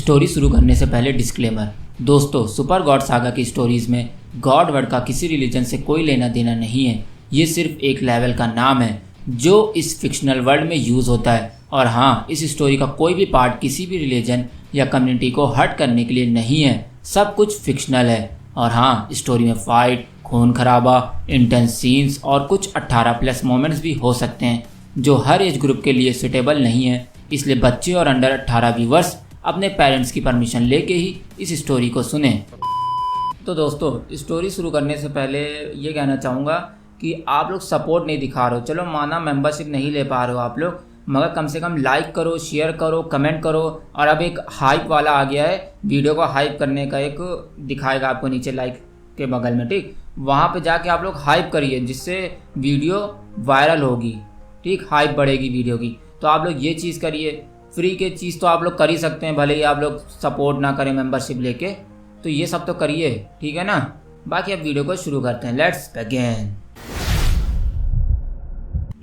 Story शुरू करने से पहले डिस्क्लेमर। दोस्तों, सुपर गॉड सागा की स्टोरीज़ में गॉड वर्ड का किसी रिलीजन से कोई लेना देना नहीं है। ये सिर्फ एक लेवल का नाम है जो इस फिक्शनल वर्ल्ड में यूज़ होता है। और हाँ, इस स्टोरी का कोई भी पार्ट किसी भी रिलीजन या कम्युनिटी को हर्ट करने के लिए नहीं है। सब कुछ फिक्शनल है। और हाँ, स्टोरी में फाइट, खून खराबा, इंटेंस सीन्स और कुछ 18+ मोमेंट्स भी हो सकते हैं जो हर एज ग्रुप के लिए सुटेबल नहीं है। इसलिए बच्चे और अंडर 18 व्यूवर्स अपने पेरेंट्स की परमिशन लेके ही इस स्टोरी को सुने। तो दोस्तों, स्टोरी शुरू करने से पहले ये कहना चाहूँगा कि आप लोग सपोर्ट नहीं दिखा रहे हो। चलो माना मेंबरशिप नहीं ले पा रहे हो आप लोग, मगर कम से कम लाइक करो, शेयर करो, कमेंट करो। और अब एक हाइप वाला आ गया है, वीडियो को हाइप करने का एक दिखाएगा आपको नीचे लाइक के बगल में, ठीक। वहाँ पे जाके आप लोग हाइप करिए जिससे वीडियो वायरल होगी, ठीक, हाइप बढ़ेगी वीडियो की। तो आप लोग ये चीज़ करिए। फ्री के चीज़ तो आप लोग कर ही सकते हैं, भले ही आप लोग सपोर्ट ना करें मेंबरशिप लेके, तो ये सब तो करिए, ठीक है ना। बाकी अब वीडियो को शुरू करते हैं, लेट्स बिगिन।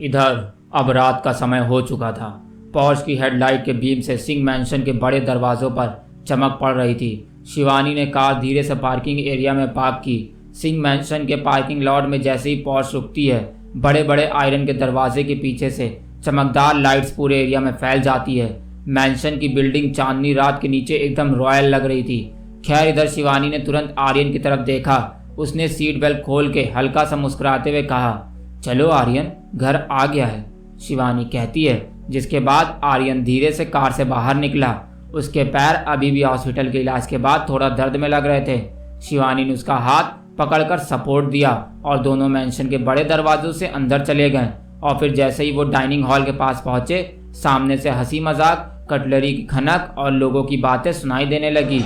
इधर अब रात का समय हो चुका था। पोर्च की हेडलाइट के बीम से सिंह मैंशन के बड़े दरवाजों पर चमक पड़ रही थी। शिवानी ने कार धीरे से पार्किंग एरिया में पार्क की। सिंह मैंशन के पार्किंग लॉट में जैसे ही पोर्च रुकती है, बड़े बड़े आयरन के दरवाजे के पीछे से चमकदार लाइट्स पूरे एरिया में फैल जाती है। मैंशन की बिल्डिंग चांदनी रात के नीचे एकदम रॉयल लग रही थी। खैर, इधर शिवानी ने तुरंत आर्यन की तरफ देखा। उसने सीट बेल्ट खोल के हल्का सा मुस्कुराते हुए कहा, चलो आर्यन, घर आ गया है, शिवानी कहती है। जिसके बाद आर्यन धीरे से कार से बाहर निकला। उसके पैर अभी भी हॉस्पिटल के इलाज के बाद थोड़ा दर्द में लग रहे थे। शिवानी ने उसका हाथ पकड़कर सपोर्ट दिया और दोनों मैंशन के बड़े दरवाजों से अंदर चले गए। और फिर जैसे ही वो डाइनिंग हॉल के पास पहुंचे, सामने से हंसी मजाक, कटलरी की खनक और लोगों की बातें सुनाई देने लगी।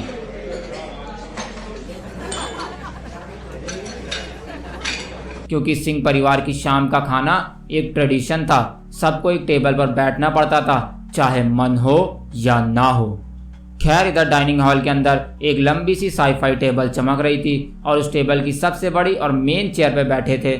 क्योंकि सिंह परिवार की शाम का खाना एक ट्रेडिशन था। सबको एक टेबल पर बैठना पड़ता था, चाहे मन हो या ना हो। खैर, इधर डाइनिंग हॉल के अंदर एक लंबी सी साईफाई टेबल चमक रही थी और उस टेबल की सबसे बड़ी और मेन चेयर पे बैठे थे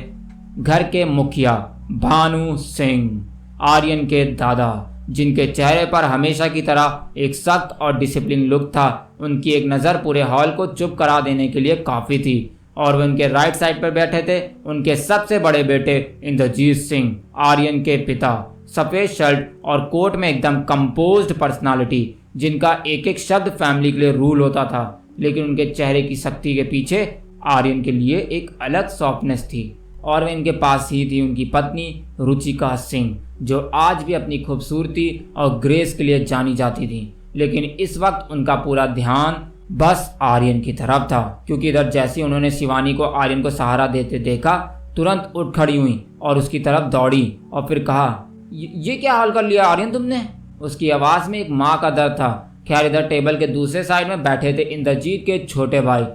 घर के मुखिया भानु सिंह, आर्यन के दादा, जिनके चेहरे पर हमेशा की तरह एक सख्त और डिसिप्लिन लुक था। उनकी एक नज़र पूरे हॉल को चुप करा देने के लिए काफ़ी थी। और वे उनके राइट साइड पर बैठे थे उनके सबसे बड़े बेटे इंद्रजीत सिंह, आर्यन के पिता, सफ़ेद शर्ट और कोट में एकदम कंपोज्ड पर्सनालिटी, जिनका एक एक शब्द फैमिली के लिए रूल होता था। लेकिन उनके चेहरे की सख्ती के पीछे आर्यन के लिए एक अलग सॉफ्टनेस थी। और वे इनके पास ही थी उनकी पत्नी रुचिका सिंह, जो आज भी अपनी खूबसूरती और ग्रेस के लिए जानी जाती थी। लेकिन इस वक्त उनका पूरा ध्यान बस आर्यन की तरफ था। क्योंकि इधर जैसे ही उन्होंने शिवानी को आर्यन को सहारा देते देखा, तुरंत उठ खड़ी हुई और उसकी तरफ दौड़ी और फिर कहा, ये क्या हाल कर लिया आर्यन तुमने? उसकी आवाज़ में एक माँ का दर्द था। खैर, इधर टेबल के दूसरे साइड में बैठे थे इंद्रजीत के छोटे भाई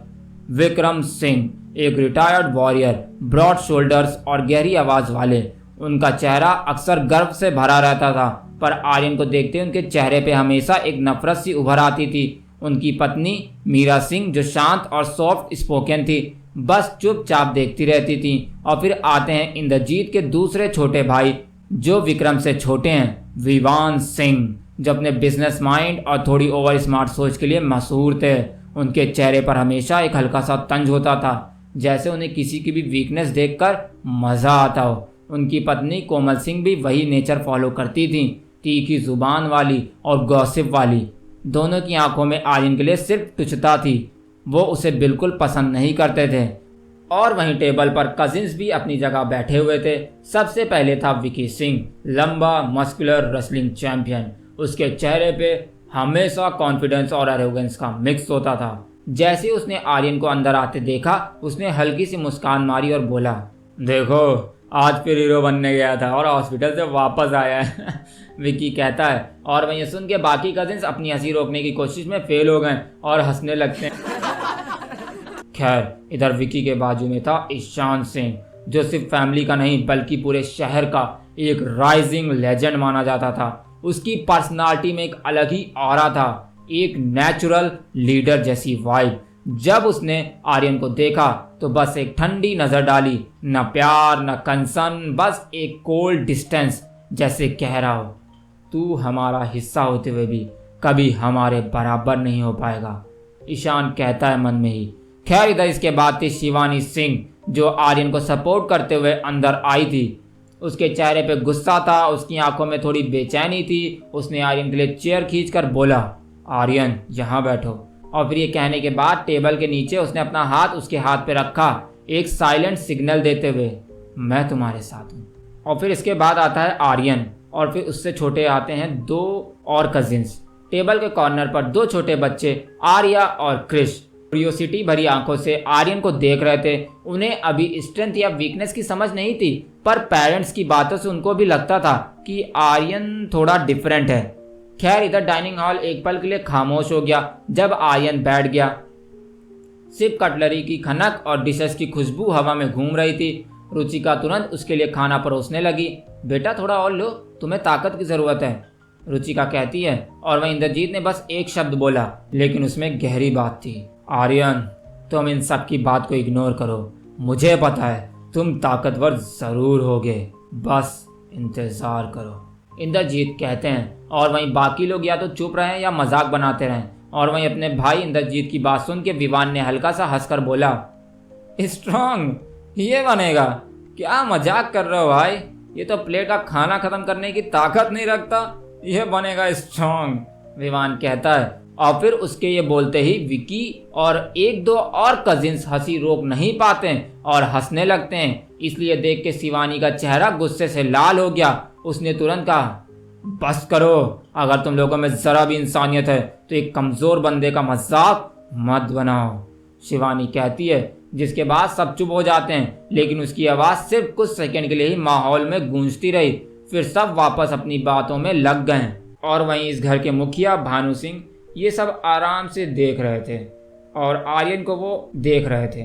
विक्रम सिंह, एक रिटायर्ड वॉरियर, ब्रॉड शोल्डर्स और गहरी आवाज़ वाले। उनका चेहरा अक्सर गर्व से भरा रहता था, पर आर्यन को देखते उनके चेहरे पे हमेशा एक नफरत सी उभर आती थी। उनकी पत्नी मीरा सिंह, जो शांत और सॉफ्ट स्पोकन थी, बस चुपचाप देखती रहती थी। और फिर आते हैं इंद्रजीत के दूसरे छोटे भाई, जो विक्रम से छोटे हैं, विवान सिंह, जो अपने बिजनेस माइंड और थोड़ी ओवर स्मार्ट सोच के लिए मशहूर थे। उनके चेहरे पर हमेशा एक हल्का सा तंज होता था, जैसे उन्हें किसी की भी वीकनेस देखकर मज़ा आता हो। उनकी पत्नी कोमल सिंह भी वही नेचर फॉलो करती थी, तीखी जुबान वाली और गॉसिप वाली। दोनों की आंखों में आर्यन के लिए सिर्फ तुच्छता थी, वो उसे बिल्कुल पसंद नहीं करते थे। और वहीं टेबल पर कजिन्स भी अपनी जगह बैठे हुए थे। सबसे पहले था विकी सिंह, लंबा मस्कुलर रेसलिंग चैंपियन। उसके चेहरे पे हमेशा कॉन्फिडेंस और एरोगेंस का मिक्स होता था। जैसे ही उसने आर्यन को अंदर आते देखा, उसने हल्की सी मुस्कान मारी और बोला, देखो, आज फिर हीरो बनने गया था और हॉस्पिटल से वापस आया है विकी कहता है। और वहीं सुन के बाकी कजिन्स अपनी हंसी रोकने की कोशिश में फेल हो गए और हंसने लगते हैं। खैर, इधर विकी के बाजू में था ईशान सिंह, जो सिर्फ फैमिली का नहीं बल्कि पूरे शहर का एक राइजिंग लेजेंड माना जाता था। उसकी पर्सनालिटी में एक अलग ही ऑरा था, एक नेचुरल लीडर जैसी वाइब। जब उसने आर्यन को देखा तो बस एक ठंडी नजर डाली, न प्यार न कंसर्न, बस एक कोल्ड डिस्टेंस, जैसे कह रहा हो, तू हमारा हिस्सा होते हुए भी कभी हमारे बराबर नहीं हो पाएगा, ईशान कहता है मन में ही। खैर इधर इसके बाद थी शिवानी सिंह, जो आर्यन को सपोर्ट करते हुए अंदर आई थी। उसके चेहरे पे गुस्सा था, उसकी आंखों में थोड़ी बेचैनी थी। उसने आर्यन के लिए चेयर खींचकर बोला, आर्यन यहाँ बैठो। और फिर ये कहने के बाद टेबल के नीचे उसने अपना हाथ उसके हाथ पे रखा, एक साइलेंट सिग्नल देते हुए, मैं तुम्हारे साथ हूँ। और फिर इसके बाद आता है आर्यन, और फिर उससे छोटे आते हैं 2 और कजिन्स। टेबल के कॉर्नर पर 2 छोटे बच्चे आर्या और क्रिश क्यूरियोसिटी भरी आंखों से आर्यन को देख रहे थे। उन्हें अभी स्ट्रेंथ या वीकनेस की समझ नहीं थी, पर पेरेंट्स की बातों से उनको भी लगता था कि आर्यन थोड़ा डिफरेंट है। खैर इधर डाइनिंग हॉल एक पल के लिए खामोश हो गया। जब आर्यन बैठ गया, सिर्फ कटलरी की खनक और डिशेस की खुशबू हवा में घूम रही थी। रुचिका तुरंत उसके लिए खाना परोसने लगी। बेटा थोड़ा और लो, तुम्हें ताकत की ज़रूरत है, रुचिका कहती है। और वहीं इंद्रजीत ने बस एक शब्द बोला, लेकिन उसमें गहरी बात थी। आर्यन, तुम इन सब की बात को इग्नोर करो, मुझे पता है तुम ताकतवर ज़रूर होगे, बस इंतज़ार करो, इंद्रजीत कहते हैं। और वहीं बाकी लोग या तो चुप रहें या मजाक बनाते रहें। और वहीं अपने भाई इंद्रजीत की बात सुन के विवान ने हल्का सा हंसकर बोला, स्ट्रॉन्ग ये बनेगा? क्या मजाक कर रहे हो भाई, ये तो प्लेट का खाना खत्म करने की ताकत नहीं रखता, यह बनेगा स्ट्रॉन्ग, विवान कहता है। और फिर उसके ये बोलते ही विकी और 1-2 और कजिन्स हंसी रोक नहीं पाते और हंसने लगते हैं। इसलिए देख के शिवानी का चेहरा गुस्से से लाल हो गया। उसने तुरंत कहा, बस करो, अगर तुम लोगों में जरा भी इंसानियत है तो एक कमजोर बंदे का मजाक मत बनाओ, शिवानी कहती है। जिसके बाद सब चुप हो जाते हैं, लेकिन उसकी आवाज़ सिर्फ कुछ सेकंड के लिए ही माहौल में गूंजती रही। फिर सब वापस अपनी बातों में लग गए। और वहीं इस घर के मुखिया भानु सिंह ये सब आराम से देख रहे थे और आर्यन को वो देख रहे थे।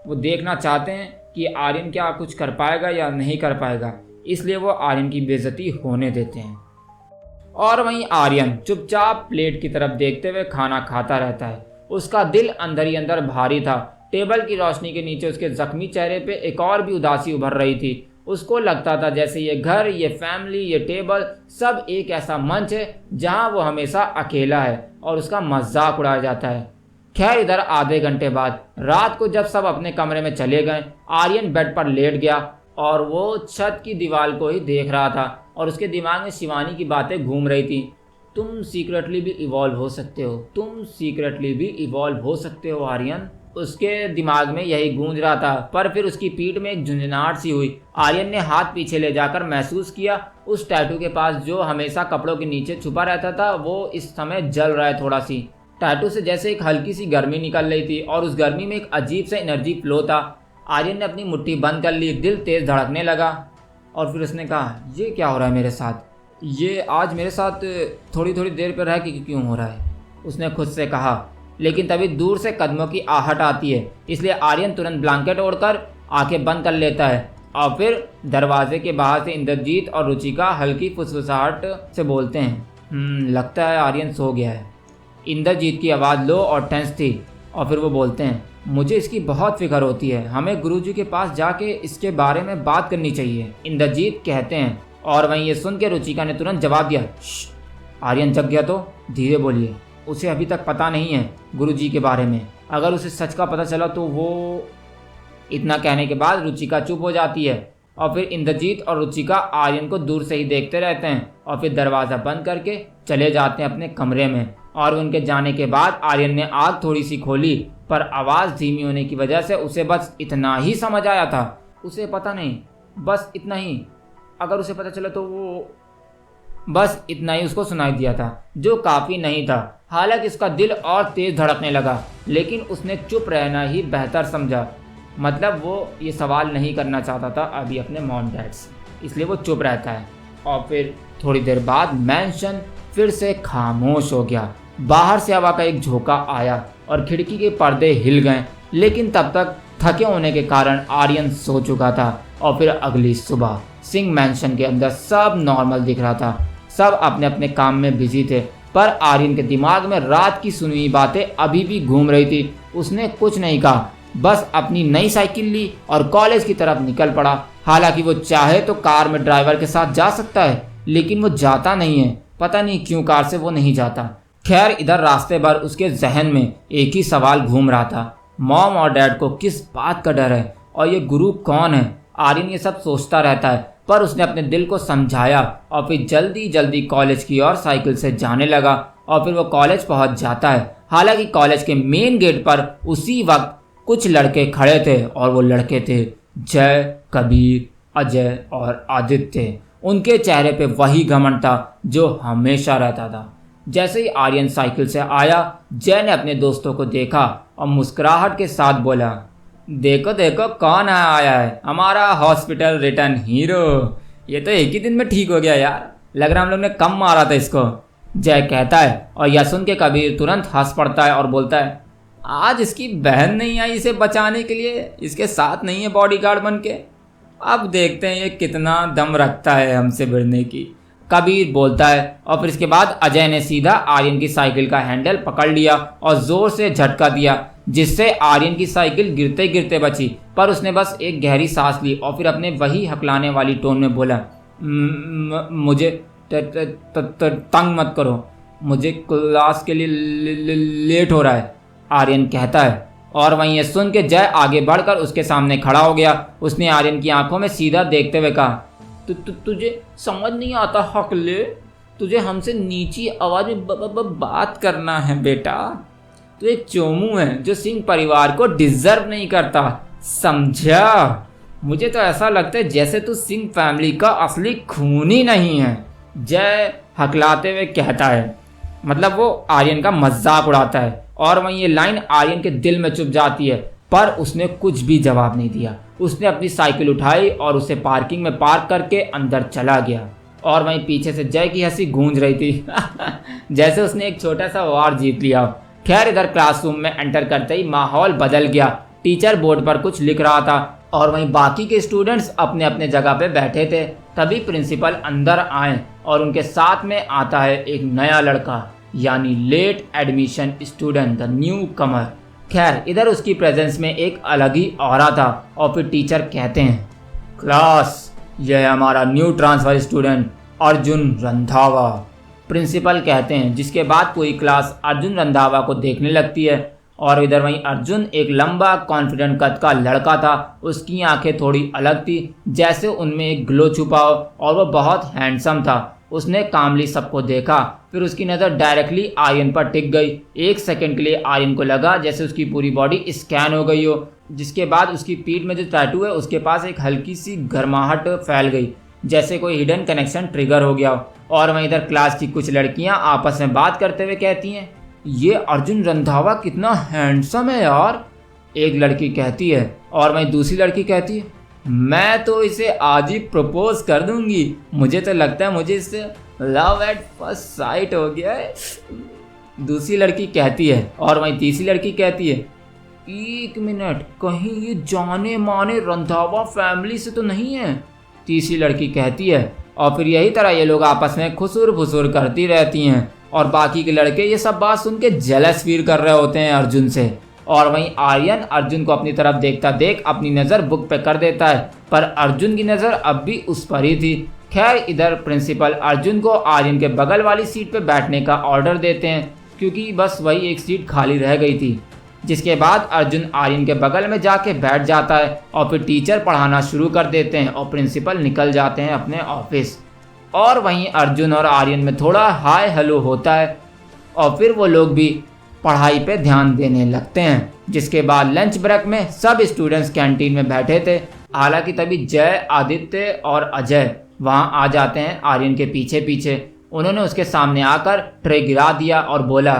वो देखना चाहते हैं कि आर्यन क्या कुछ कर पाएगा या नहीं कर पाएगा, इसलिए वो आर्यन की बेइज्जती होने देते हैं। और वहीं आर्यन चुपचाप प्लेट की तरफ देखते हुए खाना खाता रहता है। उसका दिल अंदर ही अंदर भारी था। टेबल की रोशनी के नीचे उसके जख्मी चेहरे पे एक और भी उदासी उभर रही थी। उसको लगता था जैसे ये घर, ये फैमिली, ये टेबल सब एक ऐसा मंच है जहां वो हमेशा अकेला है और उसका मजाक उड़ाया जाता है। खैर इधर आधे घंटे बाद रात को जब सब अपने कमरे में चले गए, आर्यन बेड पर लेट गया और वो छत की दीवार को ही देख रहा था और उसके दिमाग में शिवानी की बातें घूम रही थी। तुम सीक्रेटली भी इवॉल्व हो सकते हो, तुम सीक्रेटली भी इवॉल्व हो सकते हो आर्यन, उसके दिमाग में यही गूंज रहा था। पर फिर उसकी पीठ में एक झुंझुनाहट सी हुई। आर्यन ने हाथ पीछे ले जाकर महसूस किया उस टैटू के पास जो हमेशा कपड़ों के नीचे छुपा रहता था, वो इस समय जल रहा है थोड़ा सी। टैटू से जैसे एक हल्की सी गर्मी निकल रही थी और उस गर्मी में एक अजीब सा एनर्जी फ्लो था। आर्यन ने अपनी मुट्ठी बंद कर ली, दिल तेज धड़कने लगा और फिर उसने कहा, ये क्या हो रहा है मेरे साथ, ये आज मेरे साथ थोड़ी थोड़ी देर पर रह के क्यों हो रहा है, उसने खुद से कहा। लेकिन तभी दूर से कदमों की आहट आती है, इसलिए आर्यन तुरंत ब्लैंकेट ओढ़कर आंखें बंद कर लेता है। और फिर दरवाजे के बाहर से इंद्रजीत और रुचिका हल्की फुसफुसाहट से बोलते हैं, लगता है आर्यन सो गया है। इंद्रजीत की आवाज़ लो और टेंस थी और फिर वो बोलते हैं, मुझे इसकी बहुत फिक्र होती है, हमें गुरुजी के पास जाके इसके बारे में बात करनी चाहिए, इंद्रजीत कहते हैं। और वहीं ये सुन के रुचिका ने तुरंत जवाब दिया, आर्यन जग गया तो धीरे बोलिए, उसे अभी तक पता नहीं है गुरुजी के बारे में, अगर उसे सच का पता चला तो वो। इतना कहने के बाद रुचिका चुप हो जाती है और फिर इंद्रजीत और रुचिका आर्यन को दूर से ही देखते रहते हैं और फिर दरवाज़ा बंद करके चले जाते हैं अपने कमरे में। और उनके जाने के बाद आर्यन ने आग थोड़ी सी खोली, पर आवाज़ धीमी होने की वजह से उसे बस इतना ही समझ आया था, उसे पता नहीं, बस इतना ही, अगर उसे पता चला तो वो, बस इतना ही उसको सुनाई दिया था, जो काफ़ी नहीं था। हालांकि उसका दिल और तेज धड़कने लगा, लेकिन उसने चुप रहना ही बेहतर समझा। मतलब वो ये सवाल नहीं करना चाहता था अभी अपने मॉम डैड से, इसलिए वो चुप रहता है। और फिर थोड़ी देर बाद मैंशन फिर से खामोश हो गया। बाहर से हवा का एक झोंका आया और खिड़की के पर्दे हिल गए, लेकिन तब तक थके होने के कारण आर्यन सो चुका था। और फिर अगली सुबह सिंह मैंशन के अंदर सब नॉर्मल दिख रहा था, सब अपने अपने काम में बिजी थे, पर आर्यन के दिमाग में रात की सुनी हुई बातें अभी भी घूम रही थी। उसने कुछ नहीं कहा, बस अपनी नई साइकिल ली और कॉलेज की तरफ निकल पड़ा। हालांकि वो चाहे तो कार में ड्राइवर के साथ जा सकता है, लेकिन वो जाता नहीं है, पता नहीं क्यों कार से वो नहीं जाता। खैर इधर रास्ते भर उसके जहन में एक ही सवाल घूम रहा था, मॉम और डैड को किस बात का डर है और ये गुरु कौन है। आर्यन ये सब सोचता रहता है, पर उसने अपने दिल को समझाया और फिर जल्दी जल्दी कॉलेज की ओर साइकिल से जाने लगा और फिर वो कॉलेज पहुंच जाता है। हालांकि कॉलेज के मेन गेट पर उसी वक्त कुछ लड़के खड़े थे और वो लड़के थे जय, कबीर, अजय और आदित्य। उनके चेहरे पे वही घमंड था जो हमेशा रहता था। जैसे ही आर्यन साइकिल से आया, जय ने अपने दोस्तों को देखा और मुस्कुराहट के साथ बोला, देखो देखो कौन आया है, हमारा हॉस्पिटल रिटर्न हीरो। ये तो एक ही दिन में ठीक हो गया यार, लग रहा हम लोग ने कम मारा था इसको, जय कहता है। और यह सुन के कबीर तुरंत हंस पड़ता है और बोलता है, आज इसकी बहन नहीं आई इसे बचाने के लिए, इसके साथ नहीं है बॉडीगार्ड बन के, अब देखते हैं ये कितना दम रखता है हमसे भिड़ने की। कबीर बोलता है और फिर इसके बाद अजय ने सीधा आर्यन की साइकिल का हैंडल पकड़ लिया और जोर से झटका दिया, जिससे आर्यन की साइकिल गिरते गिरते बची। पर उसने बस एक गहरी सांस ली और फिर अपने वही हकलाने वाली टोन में बोला, मुझे तंग मत करो, मुझे क्लास के लिए लेट हो रहा है, आर्यन कहता है। और वहीं ये सुन के जय आगे बढ़कर उसके सामने खड़ा हो गया। उसने आर्यन की आंखों में सीधा देखते हुए कहा, तुझे समझ नहीं आता हकले, तुझे हमसे नीची आवाज में बात करना है बेटा, तू एक चोमू है जो सिंह परिवार को डिजर्व नहीं करता, समझा। मुझे तो ऐसा लगता है जैसे तू सिंह फैमिली का असली खून ही नहीं है, जय हकलाते हुए कहता है। मतलब वो आर्यन का मजाक उड़ाता है। और वहीं ये लाइन आर्यन के दिल में चुभ जाती है, पर उसने कुछ भी जवाब नहीं दिया। उसने अपनी साइकिल उठाई और उसे पार्किंग में पार्क करके अंदर चला गया। और वहीं पीछे से जय की हंसी गूंज रही थी जैसे उसने एक छोटा सा वार जीत लिया। खैर इधर क्लासरूम में एंटर करते ही माहौल बदल गया। टीचर बोर्ड पर कुछ लिख रहा था और वहीं बाकी के स्टूडेंट्स अपने अपने जगह पे बैठे थे। तभी प्रिंसिपल अंदर आए और उनके साथ में आता है एक नया लड़का, यानी late admission student, the newcomer. खैर इधर उसकी प्रेजेंस में एक अलग ही ऑरा था। और फिर टीचर कहते हैं, क्लास, यह है हमारा new transfer student Arjun Randhawa. Principal कहते हैं, जिसके बाद पूरी क्लास अर्जुन रंधावा को देखने लगती है। और इधर वहीं अर्जुन एक लंबा कॉन्फिडेंट कद का लड़का था। उसकी आंखें थोड़ी अलग थी, जैसे उनमें एक ग्लो छुपा हो, और वो बहुत हैंडसम था। उसने कामली सबको देखा, फिर उसकी नज़र डायरेक्टली आर्यन पर टिक गई। एक सेकंड के लिए आर्यन को लगा जैसे उसकी पूरी बॉडी स्कैन हो गई हो। जिसके बाद उसकी पीठ में जो टैटू है उसके पास एक हल्की सी गर्माहट फैल गई, जैसे कोई हिडन कनेक्शन ट्रिगर हो गया हो। और वहीं इधर क्लास की कुछ लड़कियां आपस में बात करते हुए कहती हैं, ये अर्जुन रंधावा कितना हैंडसम है यार, एक लड़की कहती है। और वहीं दूसरी लड़की कहती है, मैं तो इसे आज ही प्रपोज कर दूंगी, मुझे तो लगता है मुझे इससे लव एट फर्स्ट साइट हो गया है, दूसरी लड़की कहती है। और वहीं तीसरी लड़की कहती है, एक मिनट, कहीं ये जाने माने रंधावा फैमिली से तो नहीं है, तीसरी लड़की कहती है। और फिर यही तरह ये लोग आपस में खुसुर फुसुर करती रहती हैं। और बाकी के लड़के ये सब बात सुन के जेलस फील कर रहे होते हैं अर्जुन से। और वहीं आर्यन अर्जुन को अपनी तरफ देखता देख अपनी नज़र बुक पे कर देता है, पर अर्जुन की नज़र अब भी उस पर ही थी। खैर इधर प्रिंसिपल अर्जुन को आर्यन के बगल वाली सीट पे बैठने का ऑर्डर देते हैं, क्योंकि बस वही एक सीट खाली रह गई थी। जिसके बाद अर्जुन आर्यन के बगल में जाके बैठ जाता है और फिर टीचर पढ़ाना शुरू कर देते हैं और प्रिंसिपल निकल जाते हैं अपने ऑफिस। और वहीं अर्जुन और आर्यन में थोड़ा हाय हेलो होता है और फिर वो लोग भी पढ़ाई पे ध्यान देने लगते हैं। जिसके बाद लंच ब्रेक में सब स्टूडेंट्स कैंटीन में बैठे थे। हालांकि तभी जय, आदित्य और अजय वहां आ जाते हैं आर्यन के पीछे पीछे। उन्होंने उसके सामने आकर ट्रे गिरा दिया और बोला,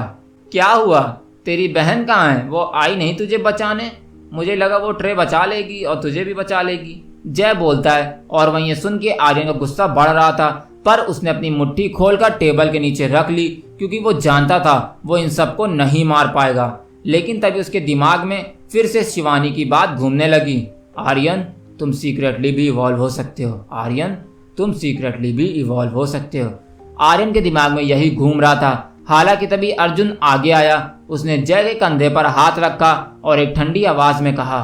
क्या हुआ, तेरी बहन कहाँ है, वो आई नहीं तुझे बचाने, मुझे लगा वो ट्रे बचा लेगी और तुझे भी बचा लेगी, जय बोलता है। और वहीं ये सुन के आर्यन का गुस्सा बढ़ रहा था, पर उसने अपनी मुट्ठी खोलकर टेबल के नीचे रख ली, क्योंकि वो जानता था वो इन सबको नहीं मार पाएगा। लेकिन तभी उसके दिमाग में फिर से शिवानी की बात घूमने लगी, आर्यन तुम सीक्रेटली भी इवॉल्व हो सकते हो, आर्यन तुम सीक्रेटली भी इवॉल्व हो सकते हो। आर्यन के दिमाग में यही घूम रहा था। हालांकि तभी अर्जुन आगे आया। उसने जय के कंधे पर हाथ रखा और एक ठंडी आवाज में कहा,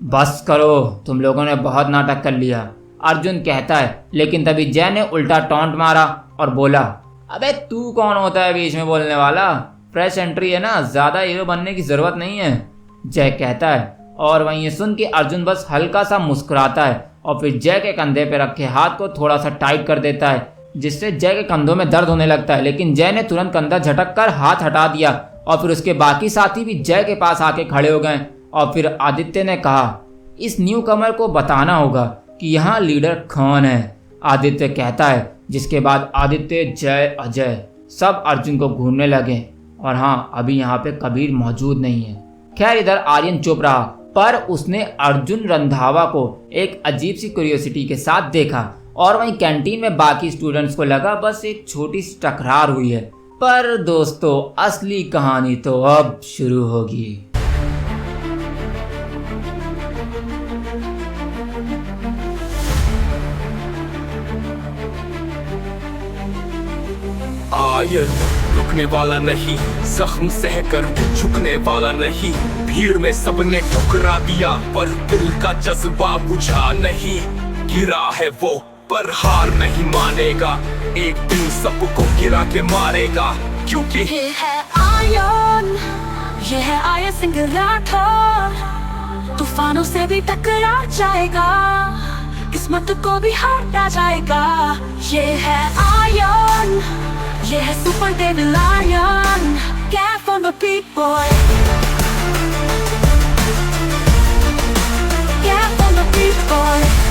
बस करो, तुम लोगों ने बहुत नाटक कर लिया, अर्जुन कहता है। लेकिन तभी जय ने उल्टा टॉन्ट मारा और बोला, अबे तू कौन होता है बीच में बोलने वाला? फ्रेश एंट्री है ना, ज्यादा हीरो बनने की जरूरत नहीं है, जय कहता है। और वहीं ये सुन के अर्जुन बस हल्का सा मुस्कुराता है और फिर जय के कंधे पे रखे हाथ को थोड़ा सा टाइट कर देता है, जिससे जय के कंधों में दर्द होने लगता है। लेकिन जय ने तुरंत कंधा झटक कर हाथ हटा दिया और फिर उसके बाकी साथी भी जय के पास आके खड़े हो गए। और फिर आदित्य ने कहा, इस न्यू कमर को बताना होगा कि यहाँ लीडर कौन है। आदित्य कहता है, जिसके बाद आदित्य, जय, अजय सब अर्जुन को घूरने लगे। और हाँ, अभी यहाँ पे कबीर मौजूद नहीं है। खैर इधर आर्यन चुप रहा, पर उसने अर्जुन रंधावा को एक अजीब सी क्यूरियोसिटी के साथ देखा। और वहीं कैंटीन में बाकी स्टूडेंट्स को लगा बस एक छोटी सी टकरार हुई है, पर दोस्तों असली कहानी तो अब शुरू होगी। आयन रुकने वाला नहीं, जख्म सहकर झुकने वाला नहीं। भीड़ में सबने ठुकरा दिया पर दिल का जज्बा बुझा नहीं। गिरा है वो पर हार नहीं मानेगा, एक दिन सबको गिरा के मारेगा। क्योंकि ये है आयन, ये है आयन सिंगलाटर, तूफानों से भी टकरा जाएगा, किस्मत को भी हटा जाएगा। ये है आयन, ये है super devil lion, get from the big boy, get from the big boy।